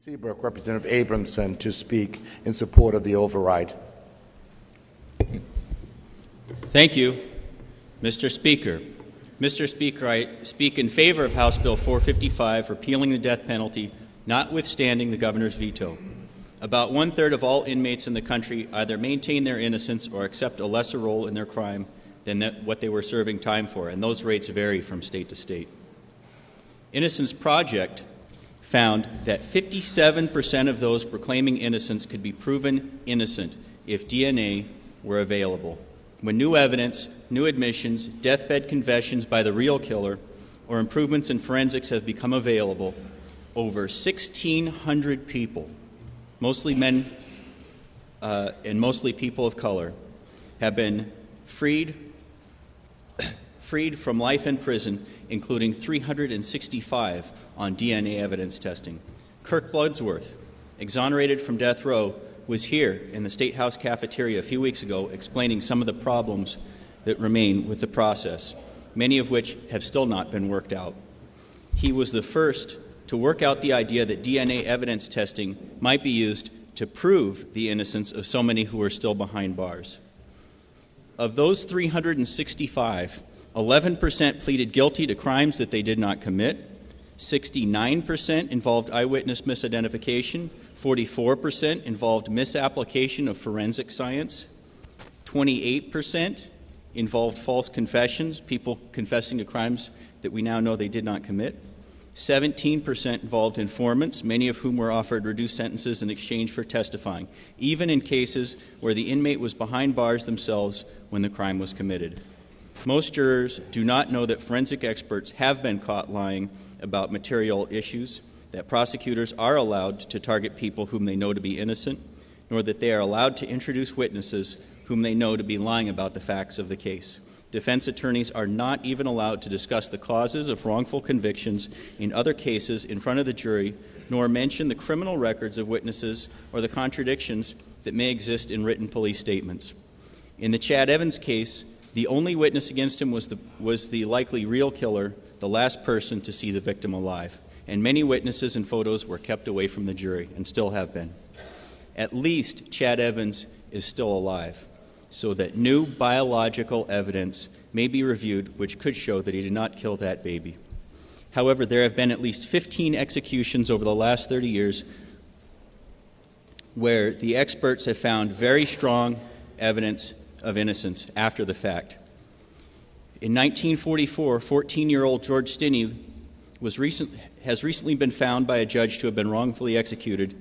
Seabrook, Representative Abramson, to speak in support of the override. Thank you, Mr. Speaker. Mr. Speaker, I speak in favor of House Bill 455, repealing the death penalty, notwithstanding the governor's veto. About one-third of all inmates in the country either maintain their innocence or accept a lesser role in their crime than what they were serving time for, and those rates vary from state to state. Innocence Project found that 57% of those proclaiming innocence could be proven innocent if DNA were available. When new evidence, new admissions, deathbed confessions by the real killer, or improvements in forensics have become available, over 1,600 people, mostly men and mostly people of color, have been freed from life in prison, including 365 on DNA evidence testing. Kirk Bloodsworth, exonerated from death row, was here in the State House cafeteria a few weeks ago explaining some of the problems that remain with the process, many of which have still not been worked out. He was the first to work out the idea that DNA evidence testing might be used to prove the innocence of so many who are still behind bars. Of those 365, 11% pleaded guilty to crimes that they did not commit, 69% involved eyewitness misidentification, 44% involved misapplication of forensic science, 28% involved false confessions, people confessing to crimes that we now know they did not commit, 17% involved informants, many of whom were offered reduced sentences in exchange for testifying, even in cases where the inmate was behind bars themselves when the crime was committed. Most jurors do not know that forensic experts have been caught lying about material issues, that prosecutors are allowed to target people whom they know to be innocent, nor that they are allowed to introduce witnesses whom they know to be lying about the facts of the case. Defense attorneys are not even allowed to discuss the causes of wrongful convictions in other cases in front of the jury, nor mention the criminal records of witnesses or the contradictions that may exist in written police statements. In the Chad Evans case, the only witness against him was the likely real killer, the last person to see the victim alive. And many witnesses and photos were kept away from the jury and still have been. At least Chad Evans is still alive, so that new biological evidence may be reviewed which could show that he did not kill that baby. However, there have been at least 15 executions over the last 30 years where the experts have found very strong evidence of innocence after the fact. In 1944, 14-year-old George Stinney has recently been found by a judge to have been wrongfully executed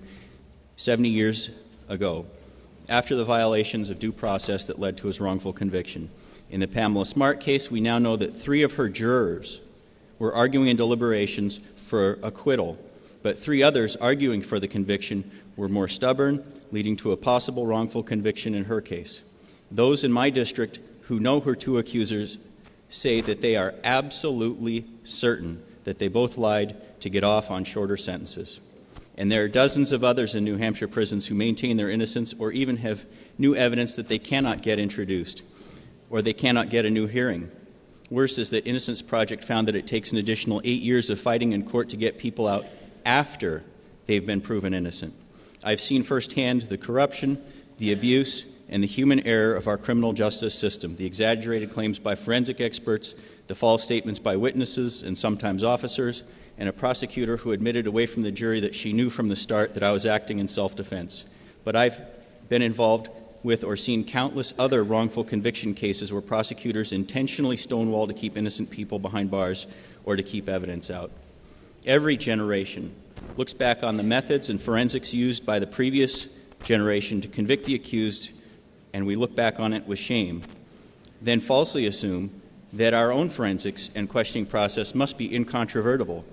70 years ago after the violations of due process that led to his wrongful conviction. In the Pamela Smart case, we now know that 3 of her jurors were arguing in deliberations for acquittal, but 3 others arguing for the conviction were more stubborn, leading to a possible wrongful conviction in her case. Those in my district who know her 2 accusers say that they are absolutely certain that they both lied to get off on shorter sentences. And there are dozens of others in New Hampshire prisons who maintain their innocence or even have new evidence that they cannot get introduced or they cannot get a new hearing. Worse is that Innocence Project found that it takes an additional 8 years of fighting in court to get people out after they've been proven innocent. I've seen firsthand the corruption, the abuse, and the human error of our criminal justice system, the exaggerated claims by forensic experts, the false statements by witnesses and sometimes officers, and a prosecutor who admitted away from the jury that she knew from the start that I was acting in self-defense. But I've been involved with or seen countless other wrongful conviction cases where prosecutors intentionally stonewall to keep innocent people behind bars or to keep evidence out. Every generation looks back on the methods and forensics used by the previous generation to convict the accused, and we look back on it with shame, then falsely assume that our own forensics and questioning process must be incontrovertible.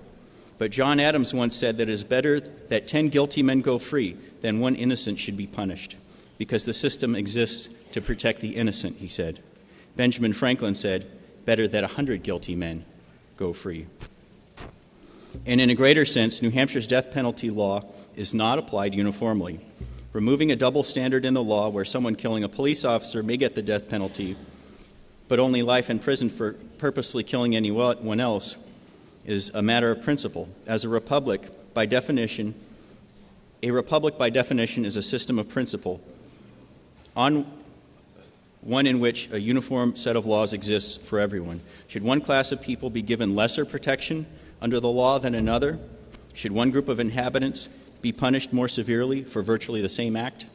But John Adams once said that it is better that 10 guilty men go free than 1 innocent should be punished, because the system exists to protect the innocent, he said. Benjamin Franklin said, better that 100 guilty men go free. And in a greater sense, New Hampshire's death penalty law is not applied uniformly. Removing a double standard in the law where someone killing a police officer may get the death penalty, but only life in prison for purposely killing anyone else, is a matter of principle. As a republic, by definition, A republic, by definition, is a system of principle, on one in which a uniform set of laws exists for everyone. Should one class of people be given lesser protection under the law than another? Should one group of inhabitants be punished more severely for virtually the same act?